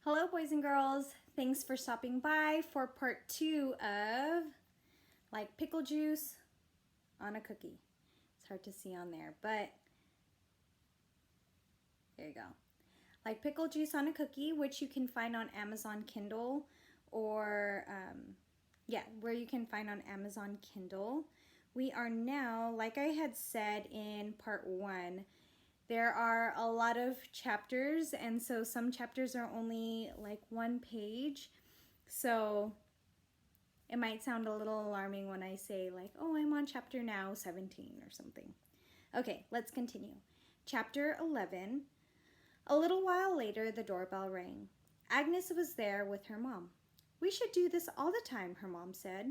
Hello, boys and girls. Thanks for stopping by for part 2 of like pickle juice on a cookie. It's hard to see on there, but there you go. Like pickle juice on a cookie, which you can find on Amazon Kindle or, where you can find on Amazon Kindle. We are now, like I had said in part 1, there are a lot of chapters, and so some chapters are only like 1 page. So it might sound a little alarming when I say like, oh, I'm on chapter now 17 or something. Okay, let's continue. Chapter 11. A little while later, the doorbell rang. Agnes was there with her mom. We should do this all the time, her mom said.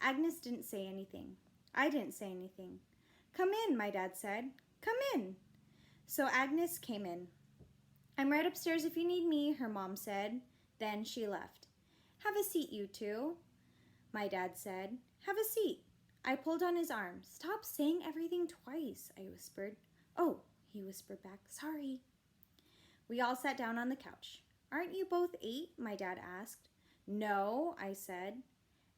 Agnes didn't say anything. I didn't say anything. Come in, my dad said. Come in. So Agnes came in. I'm right upstairs if you need me, her mom said. Then she left. Have a seat, you two, my dad said. Have a seat. I pulled on his arm. Stop saying everything twice, I whispered. Oh, he whispered back. Sorry. We all sat down on the couch. Aren't you both 8? My dad asked. No, I said.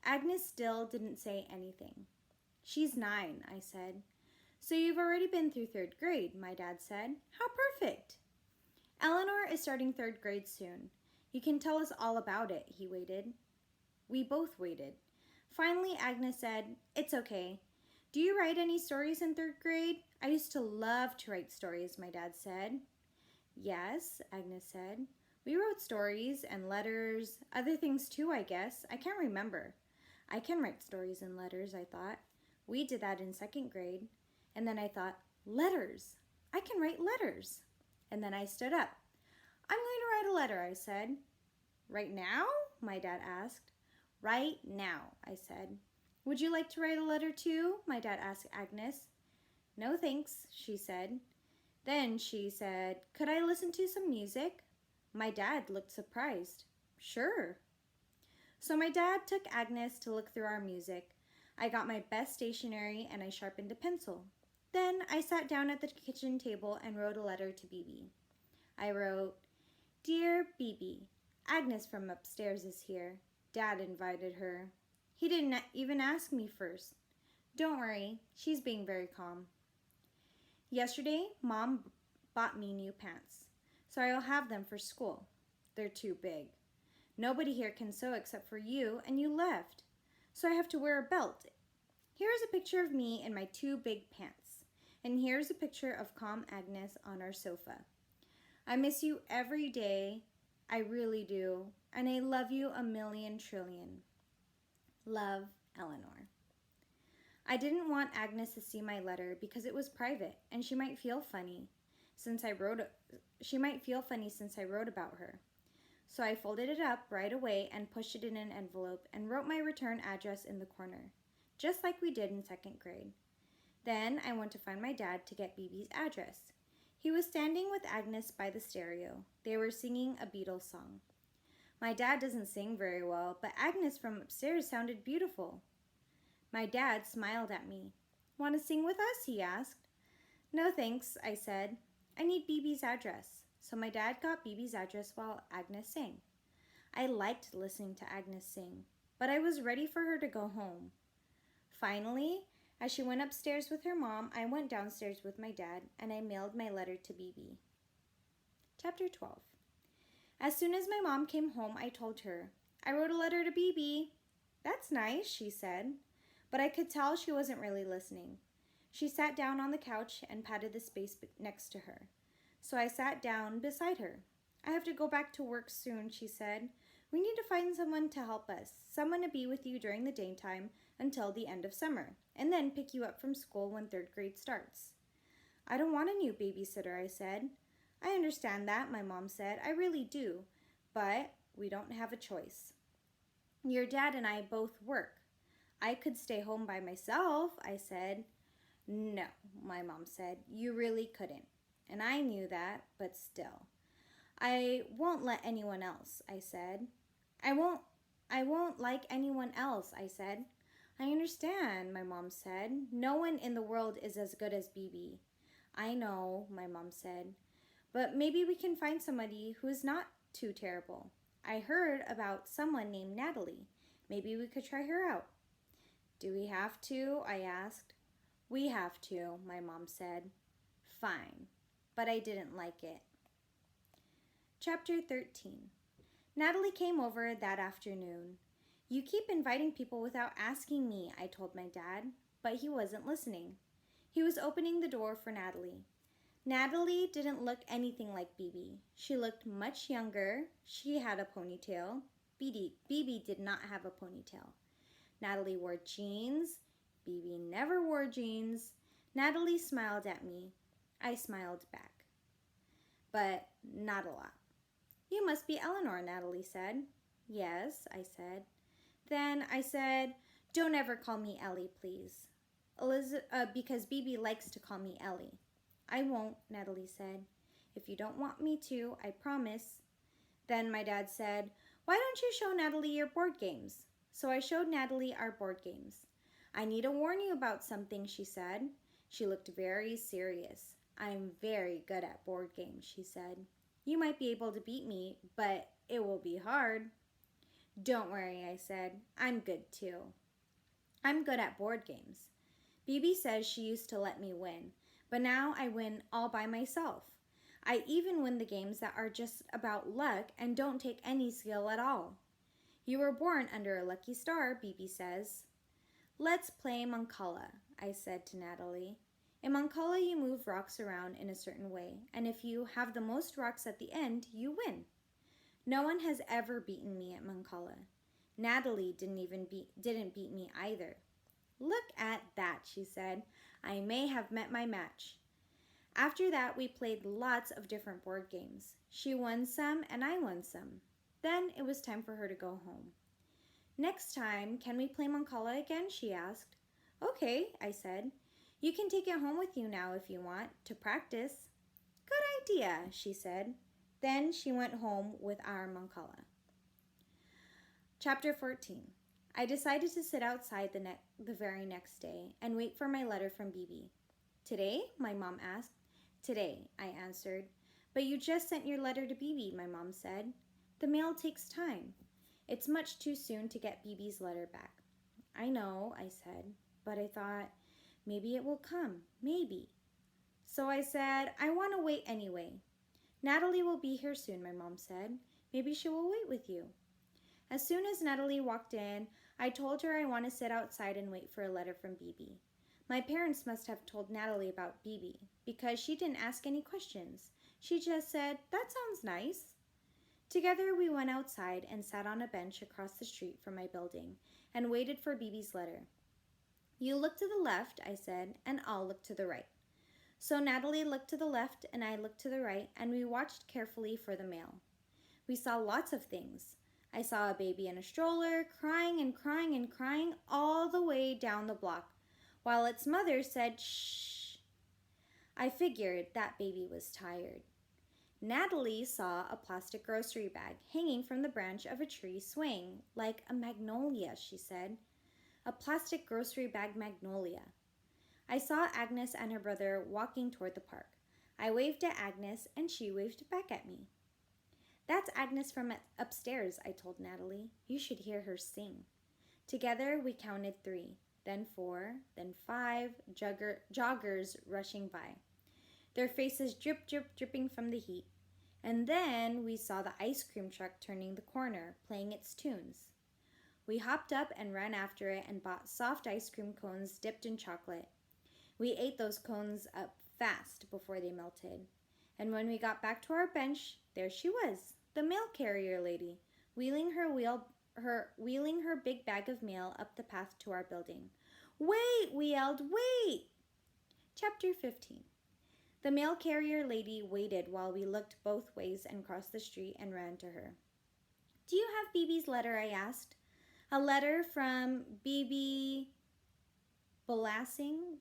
Agnes still didn't say anything. She's 9, I said. So you've already been through 3rd grade, my dad said. How perfect. Eleanor is starting 3rd grade soon. You can tell us all about it, he waited. We both waited. Finally, Agnes said, It's okay. Do you write any stories in 3rd grade? I used to love to write stories, my dad said. Yes, Agnes said. We wrote stories and letters, other things too, I guess. I can't remember. I can write stories and letters, I thought. We did that in 2nd grade. And then I thought, letters. I can write letters. And then I stood up. I'm going to write a letter, I said. Right now? My dad asked. Right now, I said. Would you like to write a letter too? My dad asked Agnes. No thanks, she said. Then she said, Could I listen to some music? My dad looked surprised. Sure. So my dad took Agnes to look through our music. I got my best stationery and I sharpened a pencil. Then I sat down at the kitchen table and wrote a letter to BB. I wrote, Dear BB, Agnes from upstairs is here. Dad invited her. He didn't even ask me first. Don't worry, she's being very calm. Yesterday, Mom bought me new pants, so I'll have them for school. They're too big. Nobody here can sew except for you, and you left, so I have to wear a belt. Here's a picture of me in my 2 big pants, and here's a picture of calm Agnes on our sofa. I miss you every day, I really do, and I love you a million trillion. Love, Eleanor. I didn't want Agnes to see my letter because it was private and she might feel funny since I wrote about her. So I folded it up right away and pushed it in an envelope and wrote my return address in the corner, just like we did in 2nd grade. Then I went to find my dad to get BB's address. He was standing with Agnes by the stereo. They were singing a Beatles song. My dad doesn't sing very well, but Agnes from upstairs sounded beautiful. My dad smiled at me. Want to sing with us? He asked. No thanks, I said. I need BB's address. So my dad got BB's address while Agnes sang. I liked listening to Agnes sing, but I was ready for her to go home. Finally, as she went upstairs with her mom, I went downstairs with my dad and I mailed my letter to BB. Chapter 12. As soon as my mom came home, I told her, I wrote a letter to BB. That's nice, she said. But I could tell she wasn't really listening. She sat down on the couch and patted the space next to her. So I sat down beside her. I have to go back to work soon, she said. We need to find someone to help us, someone to be with you during the daytime until the end of summer, and then pick you up from school when 3rd grade starts. I don't want a new babysitter, I said. I understand that, my mom said. I really do, but we don't have a choice. Your dad and I both work. I could stay home by myself, I said. No, my mom said. You really couldn't. And I knew that, but still. I won't let anyone else, I said. I won't like anyone else, I said. I understand, my mom said. No one in the world is as good as BB. I know, my mom said. But maybe we can find somebody who is not too terrible. I heard about someone named Natalie. Maybe we could try her out." "Do we have to?" I asked. "We have to," my mom said. Fine, but I didn't like it. Chapter 13. Natalie came over that afternoon. "You keep inviting people without asking me," I told my dad, but he wasn't listening. He was opening the door for Natalie. Natalie didn't look anything like Bibi. She looked much younger. She had a ponytail. Bibi did not have a ponytail. Natalie wore jeans. Bibi never wore jeans. Natalie smiled at me. I smiled back, but not a lot. "You must be Eleanor," Natalie said. "Yes," I said. Then I said, "Don't ever call me Ellie, please. Because Bibi likes to call me Ellie." "I won't," Natalie said. "If you don't want me to, I promise." Then my dad said, "Why don't you show Natalie your board games?" So I showed Natalie our board games. "I need to warn you about something," she said. She looked very serious. "I'm very good at board games," she said. "You might be able to beat me, but it will be hard." "Don't worry," I said. "I'm good too. I'm good at board games. Bibi says she used to let me win, but now I win all by myself. I even win the games that are just about luck and don't take any skill at all. You were born under a lucky star," Bibi says. "Let's play Mancala," I said to Natalie. In Mancala, you move rocks around in a certain way, and if you have the most rocks at the end, you win. No one has ever beaten me at Mancala. Natalie didn't beat me either. "Look at that," she said. "I may have met my match." After that, we played lots of different board games. She won some, and I won some. Then it was time for her to go home. "Next time, can we play Mancala again?" she asked. "Okay," I said. "You can take it home with you now if you want, to practice." "Good idea," she said. Then she went home with our Mancala. Chapter 14. I decided to sit outside the very next day and wait for my letter from Bibi. "Today?" my mom asked. "Today," I answered. "But you just sent your letter to Bibi," my mom said. "The mail takes time. It's much too soon to get Bibi's letter back." "I know," I said, but I thought, maybe it will come, maybe. So I said, "I want to wait anyway." "Natalie will be here soon," my mom said. "Maybe she will wait with you." As soon as Natalie walked in, I told her I want to sit outside and wait for a letter from Bibi. My parents must have told Natalie about Bibi, because she didn't ask any questions. She just said, "That sounds nice." Together we went outside and sat on a bench across the street from my building and waited for Bibi's letter. "You look to the left," I said, "and I'll look to the right." So Natalie looked to the left and I looked to the right, and we watched carefully for the mail. We saw lots of things. I saw a baby in a stroller, crying and crying and crying all the way down the block, while its mother said, "Shh." I figured that baby was tired. Natalie saw a plastic grocery bag hanging from the branch of a tree swaying, like a magnolia, she said. A plastic grocery bag magnolia. I saw Agnes and her brother walking toward the park. I waved at Agnes, and she waved back at me. "That's Agnes from upstairs," I told Natalie. "You should hear her sing." Together we counted 3, then 4, then 5 joggers rushing by, their faces dripping from the heat. And then we saw the ice cream truck turning the corner, playing its tunes. We hopped up and ran after it and bought soft ice cream cones dipped in chocolate. We ate those cones up fast before they melted. And when we got back to our bench, there she was, the mail carrier lady, wheeling her big bag of mail up the path to our building. "Wait!" we yelled. "Wait!" Chapter 15. The mail carrier lady waited while we looked both ways and crossed the street and ran to her. "Do you have Bibi's letter?" I asked. "A letter from Bibi Bolassing?"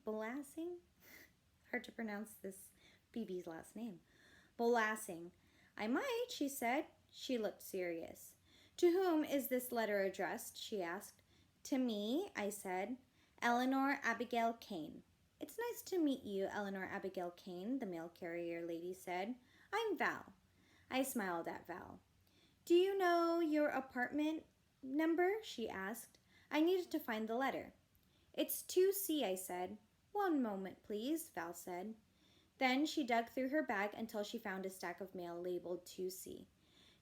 Hard to pronounce this Bibi's last name. "Bolassing." "I might," she said. She looked serious. "To whom is this letter addressed?" she asked. "To me," I said. "Eleanor Abigail Kane." "It's nice to meet you, Eleanor Abigail Kane," the mail carrier lady said. "I'm Val." I smiled at Val. Do you know your apartment number? She asked. I needed to find the letter. It's 2C, I said. One moment, please, Val said. Then she dug through her bag until she found a stack of mail labeled 2C.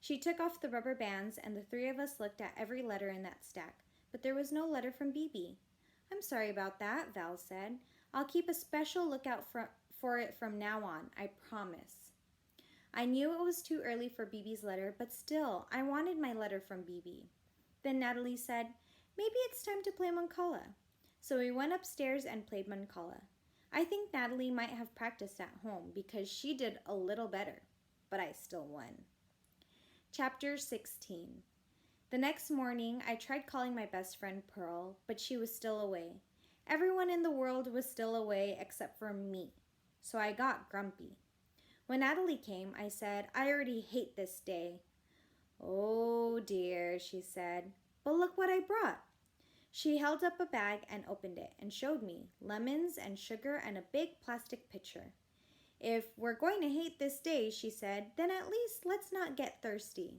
She took off the rubber bands, and the three of us looked at every letter in that stack, but there was no letter from BB. I'm sorry about that, Val said. I'll keep a special lookout for it from now on, I promise. I knew it was too early for BB's letter, but still, I wanted my letter from BB. Then Natalie said, maybe it's time to play Mancala. So we went upstairs and played Mancala. I think Natalie might have practiced at home because she did a little better, but I still won. Chapter 16. The next morning, I tried calling my best friend Pearl, but she was still away. Everyone in the world was still away except for me, so I got grumpy. When Natalie came, I said, I already hate this day. Oh dear, she said, but look what I brought. She held up a bag and opened it and showed me lemons and sugar and a big plastic pitcher. If we're going to hate this day, she said, then at least let's not get thirsty.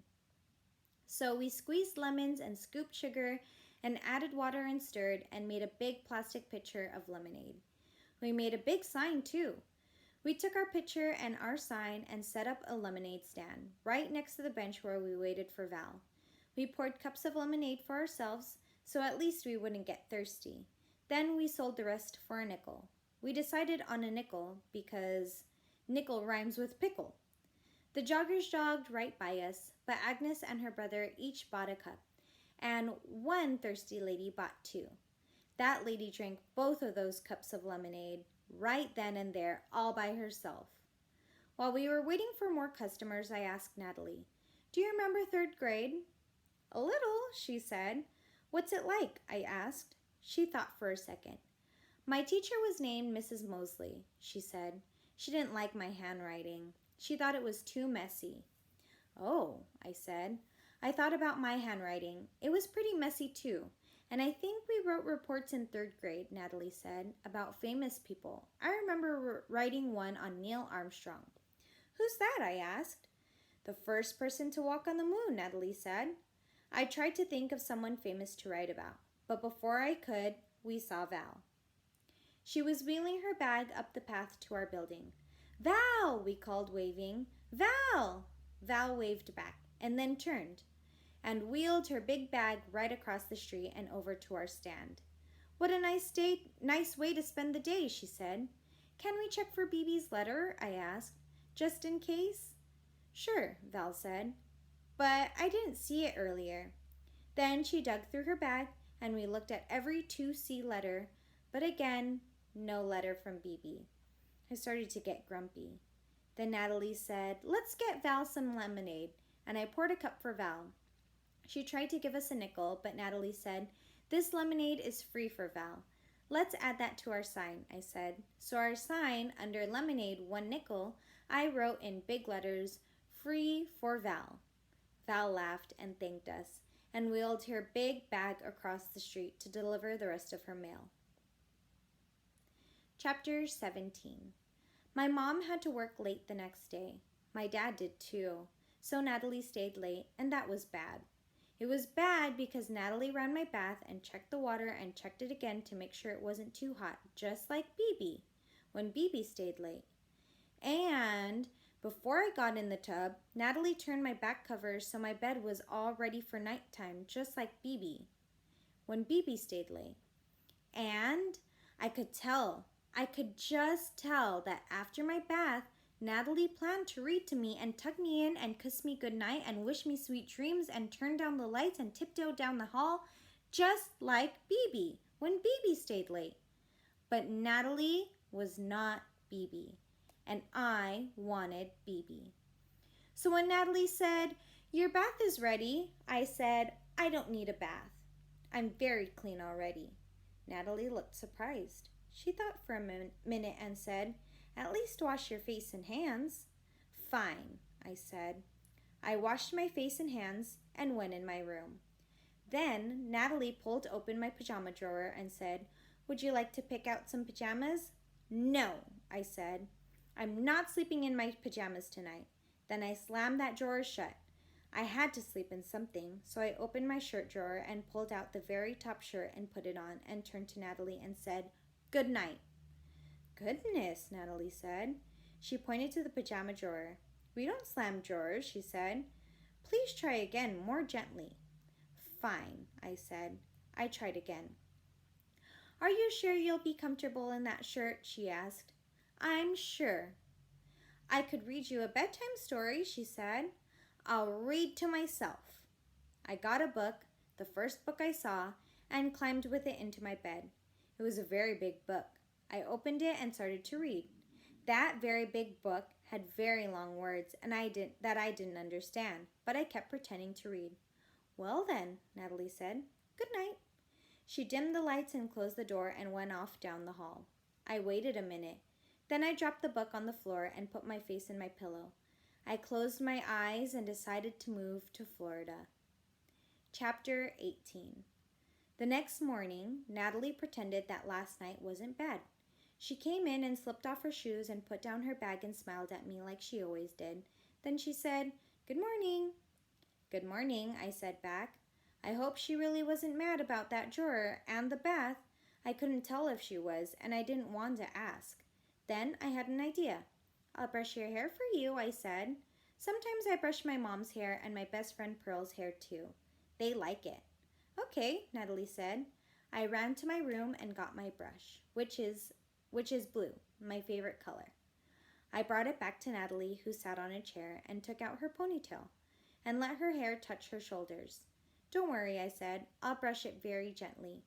So we squeezed lemons and scooped sugar and added water and stirred and made a big plastic pitcher of lemonade. We made a big sign too. We took our pitcher and our sign and set up a lemonade stand right next to the bench where we waited for Val. We poured cups of lemonade for ourselves, so at least we wouldn't get thirsty. Then we sold the rest for a nickel. We decided on a nickel because nickel rhymes with pickle. The joggers jogged right by us, but Agnes and her brother each bought a cup, and one thirsty lady bought two. That lady drank both of those cups of lemonade right then and there, all by herself. While we were waiting for more customers, I asked Natalie, do you remember third grade? A little, she said. What's it like? I asked. She thought for a second. My teacher was named Mrs. Mosley, she said. She didn't like my handwriting. She thought it was too messy. Oh, I said. I thought about my handwriting. It was pretty messy too. And I think we wrote reports in third grade, Natalie said, about famous people. I remember writing one on Neil Armstrong. Who's that? I asked. The first person to walk on the moon, Natalie said. I tried to think of someone famous to write about, but before I could, we saw Val. She was wheeling her bag up the path to our building. Val, we called, waving. Val! Val waved back and then turned and wheeled her big bag right across the street and over to our stand. What a nice way to spend the day, she said. Can we check for BB's letter? I asked, just in case. Sure, Val said, but I didn't see it earlier. Then she dug through her bag and we looked at every 2C letter, but again, no letter from BB. I started to get grumpy. Then Natalie said, let's get Val some lemonade, and I poured a cup for Val. She tried to give us a nickel, but Natalie said, this lemonade is free for Val. Let's add that to our sign, I said. So our sign, under lemonade, 1 nickel, I wrote in big letters, free for Val. Val laughed and thanked us, and wheeled her big bag across the street to deliver the rest of her mail. Chapter 17. My mom had to work late the next day. My dad did too. So Natalie stayed late, and that was bad. It was bad because Natalie ran my bath and checked the water and checked it again to make sure it wasn't too hot, just like BB, when BB stayed late. And before I got in the tub, Natalie turned my back covers so my bed was all ready for nighttime, just like BB, when BB stayed late. And I could just tell that after my bath, Natalie planned to read to me and tuck me in and kiss me goodnight and wish me sweet dreams and turn down the lights and tiptoe down the hall, just like BB, when BB stayed late. But Natalie was not BB, and I wanted BB. So when Natalie said, your bath is ready, I said, I don't need a bath. I'm very clean already. Natalie looked surprised. She thought for a minute and said, at least wash your face and hands. Fine, I said. I washed my face and hands and went in my room. Then Natalie pulled open my pajama drawer and said, would you like to pick out some pajamas? No, I said. I'm not sleeping in my pajamas tonight. Then I slammed that drawer shut. I had to sleep in something, so I opened my shirt drawer and pulled out the very top shirt and put it on and turned to Natalie and said, "Good night." "Goodness," Natalie said. She pointed to the pajama drawer. "We don't slam drawers," she said. "Please try again, more gently." "Fine," I said. I tried again. "Are you sure you'll be comfortable in that shirt?" she asked. "I'm sure." "I could read you a bedtime story," she said. "I'll read to myself." I got a book, the first book I saw, and climbed with it into my bed. It was a very big book. I opened it and started to read. That very big book had very long words and I didn't understand, but I kept pretending to read. "Well then," Natalie said, "good night." She dimmed the lights and closed the door and went off down the hall. I waited a minute. Then I dropped the book on the floor and put my face in my pillow. I closed my eyes and decided to move to Florida. Chapter 18. The next morning, Natalie pretended that last night wasn't bad. She came in and slipped off her shoes and put down her bag and smiled at me like she always did. Then she said, "Good morning." "Good morning," I said back. I hoped she really wasn't mad about that drawer and the bath. I couldn't tell if she was, and I didn't want to ask. Then I had an idea. "I'll brush your hair for you," I said. Sometimes I brush my mom's hair and my best friend Pearl's hair too. They like it. "Okay," Natalie said. I ran to my room and got my brush, which is blue, my favorite color. I brought it back to Natalie, who sat on a chair, and took out her ponytail and let her hair touch her shoulders. "Don't worry," I said. "I'll brush it very gently."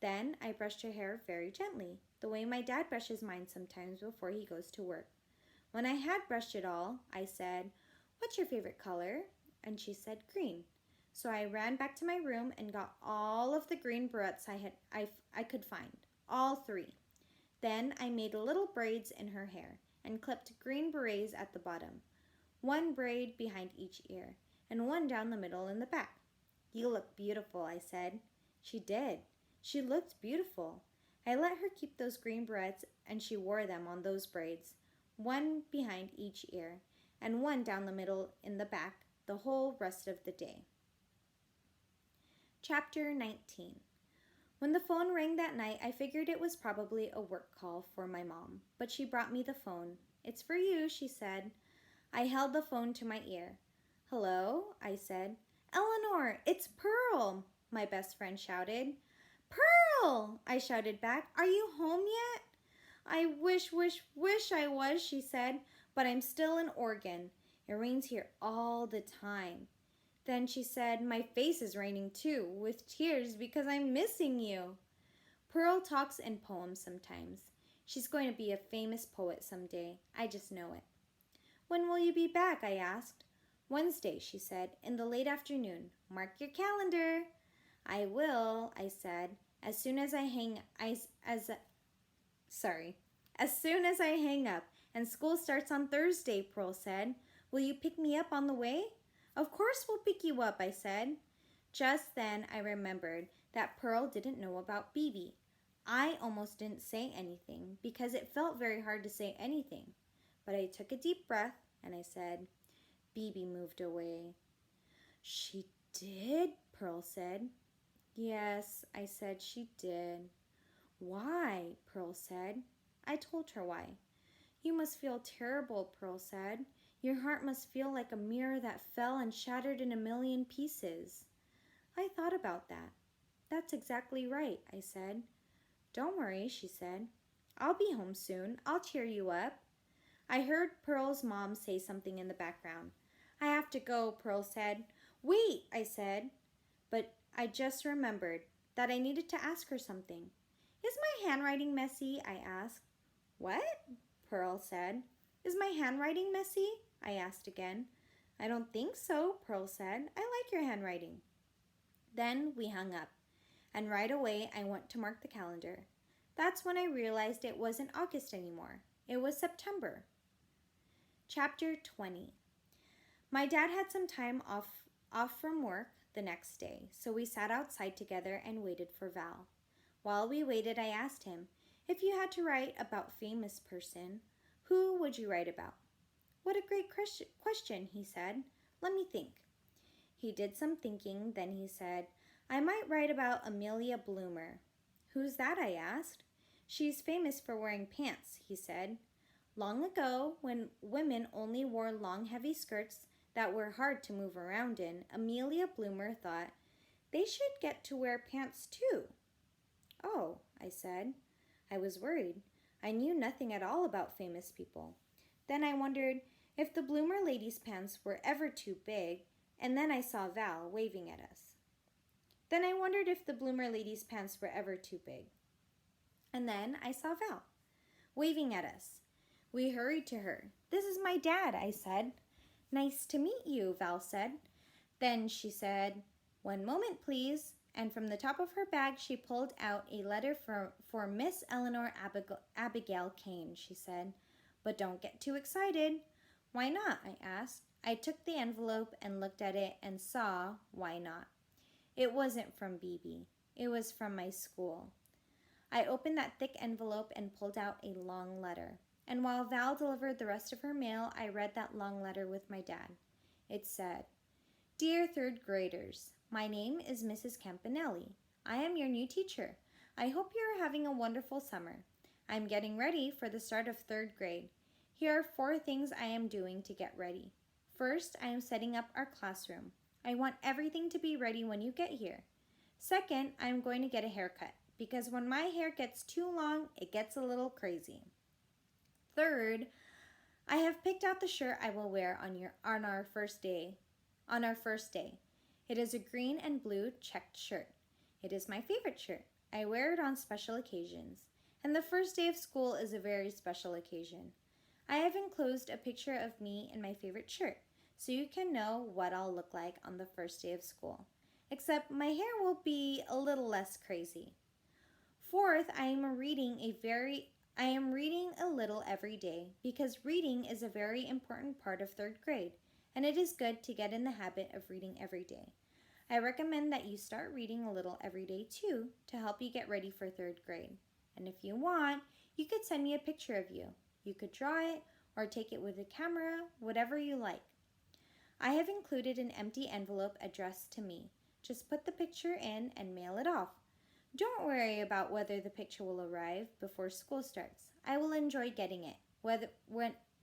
Then I brushed her hair very gently, the way my dad brushes mine sometimes before he goes to work. When I had brushed it all, I said, "What's your favorite color?" And she said, "Green." So I ran back to my room and got all of the green barrettes I could find, all 3. Then I made little braids in her hair and clipped green berets at the bottom, 1 braid behind each ear, and 1 down the middle in the back. "You look beautiful," I said. She did. She looked beautiful. I let her keep those green barrettes, and she wore them on those braids, 1 behind each ear, and 1 down the middle in the back, the whole rest of the day. Chapter 19. When the phone rang that night, I figured it was probably a work call for my mom, but she brought me the phone. "It's for you," she said. I held the phone to my ear. "Hello?" I said. "Eleanor, it's Pearl," my best friend shouted. "Pearl!" I shouted back. "Are you home yet?" "I wish I was," she said, "but I'm still in Oregon. It rains here all the time." Then she said, "My face is raining too, with tears because I'm missing you." Pearl talks in poems sometimes. She's going to be a famous poet someday. I just know it. "When will you be back?" I asked. "Wednesday," she said, "in the late afternoon. Mark your calendar." "I will," I said. As soon as I hang up and school starts on Thursday," Pearl said. "Will you pick me up on the way?" "Of course we'll pick you up," I said. Just then I remembered that Pearl didn't know about BB. I almost didn't say anything because it felt very hard to say anything. But I took a deep breath and I said, "BB moved away." "She did?" Pearl said. "Yes," I said, "she did." "Why?" Pearl said. I told her why. "You must feel terrible," Pearl said. "Your heart must feel like a mirror that fell and shattered in a million pieces." I thought about that. "That's exactly right," I said. "Don't worry," she said. "I'll be home soon. I'll cheer you up." I heard Pearl's mom say something in the background. "I have to go," Pearl said. "Wait," I said. But I just remembered that I needed to ask her something. "Is my handwriting messy?" I asked. "What?" Pearl said. "Is my handwriting messy?" I asked again. "I don't think so," Pearl said. "I like your handwriting." Then we hung up, and right away I went to mark the calendar. That's when I realized it wasn't August anymore. It was September. Chapter 20. My dad had some time off from work the next day, so we sat outside together and waited for Val. While we waited, I asked him, "If you had to write about famous person, who would you write about?" "What a great question," he said. "Let me think." He did some thinking, then he said, I might write about Amelia Bloomer. Who's that? I asked. She's famous for wearing pants, he said. Long ago, when women only wore long, heavy skirts that were hard to move around in, Amelia Bloomer thought, they should get to wear pants too. Oh, I said. I was worried. I knew nothing at all about famous people. Then I wondered if the Bloomer lady's pants were ever too big, and then I saw Val waving at us. Then I wondered if the Bloomer lady's pants were ever too big. And then I saw Val waving at us. We hurried to her. This is my dad, I said. Nice to meet you, Val said. Then she said, one moment, please. And from the top of her bag, she pulled out a letter for Miss Eleanor Abigail Kane, she said. But don't get too excited. Why not? I asked. I took the envelope and looked at it and saw why not. It wasn't from BB. It was from my school. I opened that thick envelope and pulled out a long letter. And while Val delivered the rest of her mail, I read that long letter with my dad. It said, Dear third graders, my name is Mrs. Campanelli. I am your new teacher. I hope you are having a wonderful summer. I'm getting ready for the start of third grade. Here are 4 things I am doing to get ready. First, I am setting up our classroom. I want everything to be ready when you get here. Second, I am going to get a haircut because when my hair gets too long, it gets a little crazy. Third, I have picked out the shirt I will wear on our first day. It is a green and blue checked shirt. It is my favorite shirt. I wear it on special occasions. And the first day of school is a very special occasion. I have enclosed a picture of me in my favorite shirt, so you can know what I'll look like on the first day of school. Except my hair will be a little less crazy. Fourth, I am reading a little every day because reading is a very important part of third grade, and it is good to get in the habit of reading every day. I recommend that you start reading a little every day too to help you get ready for third grade. And if you want, you could send me a picture of you. You could draw it or take it with a camera, whatever you like. I have included an empty envelope addressed to me. Just put the picture in and mail it off. Don't worry about whether the picture will arrive before school starts. I will enjoy getting it,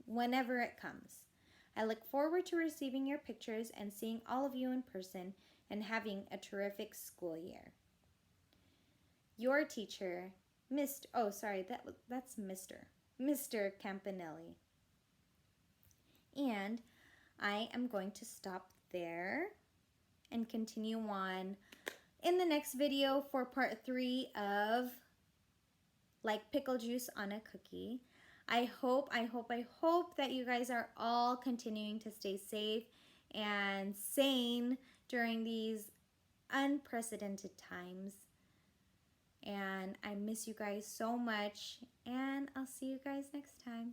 whenever it comes. I look forward to receiving your pictures and seeing all of you in person and having a terrific school year. Your teacher, that's Mr. Campanelli. And I am going to stop there and continue on in the next video for part 3 of Like Pickle Juice on a Cookie. I hope that you guys are all continuing to stay safe and sane during these unprecedented times. And I miss you guys so much, and I'll see you guys next time.